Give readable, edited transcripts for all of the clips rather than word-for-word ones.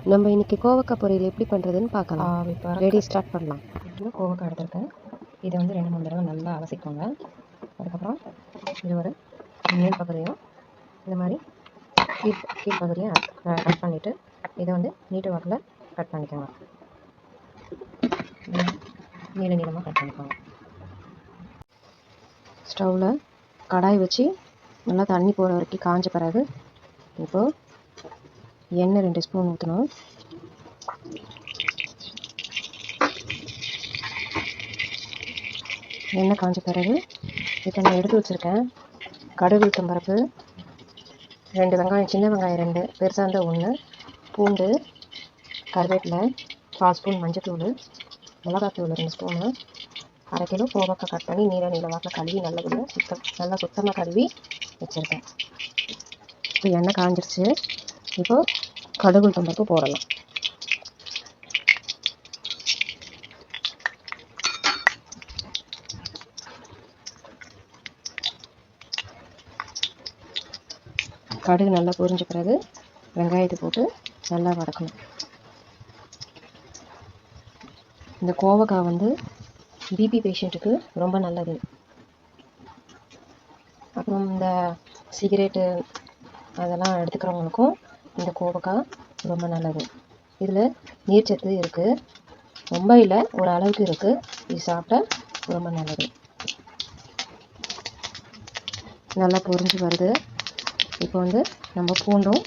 நம்ம இன்னைக்கு கோவக்காய் பொரியல் எப்படி பண்ணுறதுன்னு பார்க்கலாம். இப்போ ரெடி ஸ்டார்ட் பண்ணலாம். கிலோ கோவக்காய் எடுத்துருக்கேன். இதை வந்து 2-3 தடவை நல்லா அலசிக்கோங்க. அதுக்கப்புறம் இது ஒரு மேல் பகுதியும் இந்த மாதிரி கீழ்ப்பகுதியும் கட் பண்ணிவிட்டு இதை வந்து நீட்டு வாக்கில் கட் பண்ணிக்கோங்க. நீளமாக கட் பண்ணிக்கோங்க. ஸ்டவ்வில் கடாய் வச்சு நல்லா தண்ணி போகிற வரைக்கும் காஞ்ச பிறகு இப்போது எண்ணெய் 2 ஸ்பூன் ஊற்றணும். எண்ணெய் காஞ்ச பிறகு இப்போ நான் எடுத்து வச்சுருக்கேன் கடுகு உளுத்தம் பருப்பு, 2 வெங்காயம், சின்ன வெங்காயம் 2, பெருசாக இருந்தால் 1, பூண்டு, கருவேப்பிலை, 1/4 ஸ்பூன் மஞ்சத்தூள், மிளகாத்தூள் 2 ஸ்பூனு, 1/2 கிலோ கோவக்காய் கட் பண்ணி நீள வாக்கில் கழுவி நல்லா சுத்தமாக கழுவி வச்சுருக்கேன். இப்போ எண்ணெய் காஞ்சிருச்சு. இப்போது கடுகு உளுத்தம் பருப்பு போடலாம். கடுகு நல்லா பொரிஞ்ச பிறகு வெங்காயத்தை போட்டு நல்லா வதக்கணும். இந்த கோவக்காய் வந்து பிபி பேஷண்ட்டுக்கு ரொம்ப நல்லது. அப்புறம் இந்த சிகரெட்டு அதெல்லாம் எடுத்துக்கிறவங்களுக்கும் இந்த கோவக்காய் ரொம்ப நல்லது. இதில் நீர்ச்சத்து இருக்குது, ரொம்ப இல்லை, ஒரு அளவுக்கு இருக்குது. இது சாப்பிட்டா ரொம்ப நல்லது. நல்லா பொரிஞ்சு வருது. இப்போ வந்து நம்ம பூண்டும்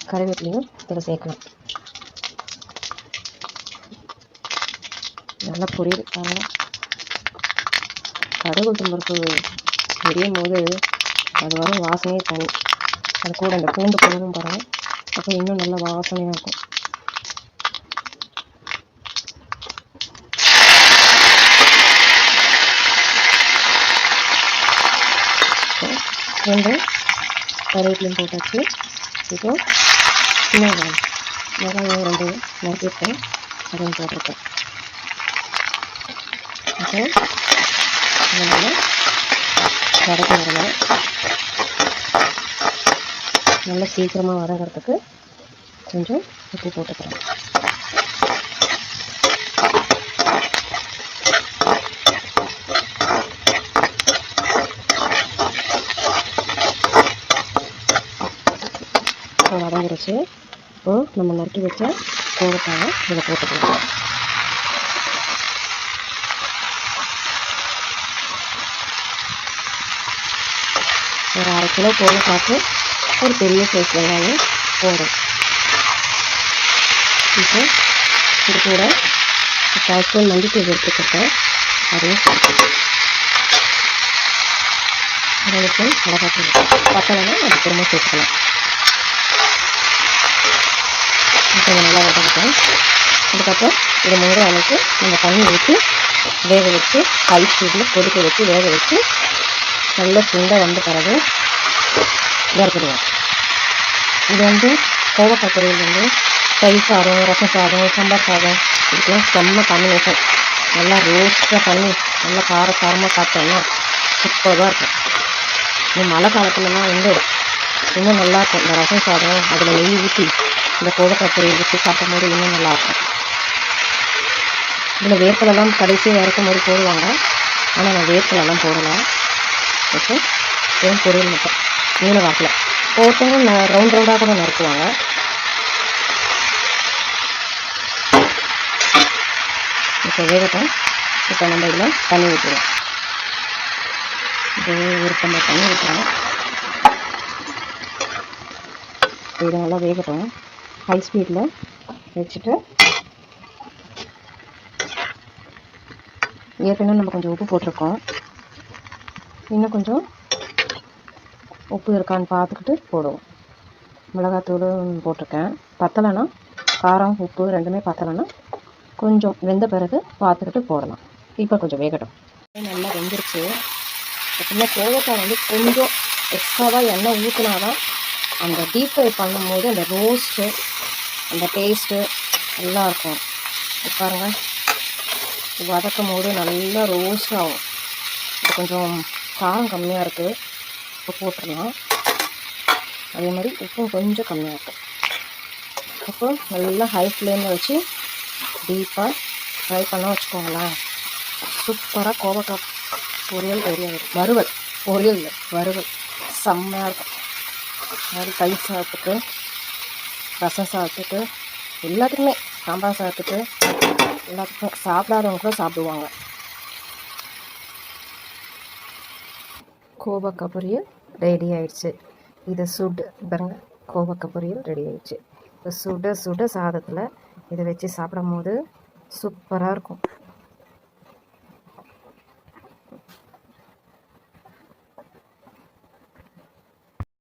கருவேப்பிலையும் இதில் சேர்க்கலாம். நல்லா பொரியுது பாருங்க. கடுகு உளுத்தம் பருப்பு எரியும் போது அது வரும் வாசனையே தனி. அது கூட அந்த பூண்டு கலரும் பாருங்கள், அப்போ இன்னும் நல்ல வாசனையாக இருக்கும். பூண்டு கருவேப்பிலையும் போட்டாச்சு. இப்போ சின்ன வெங்காயம் 2 நறுக்கிட்டேன், அதையும் போட்டிருக்கேன். இப்போ அதனால் வதக்கி வரலாம். நல்லா சீக்கிரமாக வதங்கிறதுக்கு கொஞ்சம் உப்பு போட்டுக்கிறேன். இப்போ வதங்கிருச்சு. இப்போது நம்ம நறுக்கி வச்ச கோவக்காயை இதை போட்டுக்கலாம். ஒரு 1/2 கிலோ கோவக்காய்க்கு ஒரு பெரிய சைஸ் வெங்காயம் போடும். இப்போ இது கூட 1/4 ஸ்பூன் மல்லித்தூள் எடுத்துக்கிட்டேன், அதையும் சேர்த்துக்கலாம். 2 ஸ்பூன் மிளகாத்தூள், பத்தலைன்னா அது திரும்ப சேர்த்துக்கலாம். இப்போ நல்லா வதக்கிட்டேன். அதுக்கப்புறம் இது முழுகிற அளவுக்கு நம்ம தண்ணி ஊற்றி வேக வச்சு ஹை ஸ்பீடில் கொதிக்க வச்சு வேக வச்சு நல்லா சுண்டை வந்த பிறகு வறுத்துடுவோம். இது வந்து கோவக்காய் பொரியல் வந்து தயிர் சாதம், ரசம் சாதம், சாம்பார் சாதம் இதுக்கெல்லாம் செம்ம காம்பினேஷன். நல்லா ரோஸ்ட்டாக பண்ணி நல்லா காரமாக சாப்பிட்டோம்னா சூப்பராக இருக்கும். இந்த மழை காலத்துலலாம் வந்து இன்னும் நல்லாயிருக்கும். இந்த ரசம் சாதம் அதில் நெய் ஊற்றி இந்த கோவக்காய் பொரியல் ஊற்றி சாப்பிடும் போது இன்னும் நல்லாயிருக்கும். இதில் வேர்க்கடலாம் கடைசியாக வறுக்கும் போது போடுவாங்க, ஆனால் நான் வேர்க்கடலாம் போடலாம். இப்போ வெறும் பொரியல் மட்டும் நீல வாக்கில் ஒவ்வொருத்தவங்க ரவுண்டாக கூட நறுக்குவாங்க. இப்போ வேகட்டும். இப்போ நம்ம இதில் தண்ணி ஊற்றுவோம். இப்போ ஒரு டம்ளர் தண்ணி ஊற்றுறோம். இது நல்லா வேகட்டும். ஹை ஸ்பீடில் வச்சுட்டு ஏற்கனவே நம்ம கொஞ்சம் உப்பு போட்டிருக்கோம், இன்னும் கொஞ்சம் உப்பு இருக்கான்னு பார்த்துக்கிட்டு போடுவோம். மிளகாத்தூள் போட்டிருக்கேன், பத்தலைன்னா காரம் உப்பு ரெண்டுமே பத்தலைன்னா கொஞ்சம் வெந்த பிறகு பார்த்துக்கிட்டு போடலாம். இப்போ கொஞ்சம் வேகட்டும். நல்லா வெந்துருச்சு. எப்பவுமே கோவக்காய் வந்து கொஞ்சம் எக்ஸ்ட்ராவாக எண்ணெய் ஊற்றினா தான் அந்த டீப் ஃப்ரை பண்ணும்போது அந்த ரோஸ்ட்டு அந்த டேஸ்ட்டு எல்லாம் இருக்கும். பாருங்கள், வதக்கும் போது நல்லா ரோஸ்ட் ஆகும். இப்போ கொஞ்சம் காரம் கம்மியாக இருக்குது, இப்போ போட்டுடலாம். அதே மாதிரி உப்பும் கொஞ்சம் கம்மியாக இருக்கும். இப்போ நல்லா ஹை ஃப்ளேமில் வச்சு டீப்பாக ஃப்ரை பண்ண வச்சுக்கோங்களேன். சூப்பராக கோவக்காய் பொரியல் ரெடி ஆகிடும். வறுவல், பொரியல் இல்லை, வறுவல் செம்மையாக இருக்கும். அது தயிர் சாதத்துக்கு, ரசம் சாதத்துக்கு, எல்லாத்துக்குமே, சாம்பார் சாதத்துக்கு, எல்லாத்துக்கும். சாப்பிடாதவங்க கூட சாப்பிடுவாங்க. கோவக்காய் பொரியல் ரெடி ஆயிடுச்சு. இதை பாருங்க, கோவக்காய் பொரியல் ரெடி ஆயிடுச்சு. இப்போ சுட சுட சாதத்தில் இதை வச்சு சாப்பிடும் போது சூப்பராக இருக்கும்.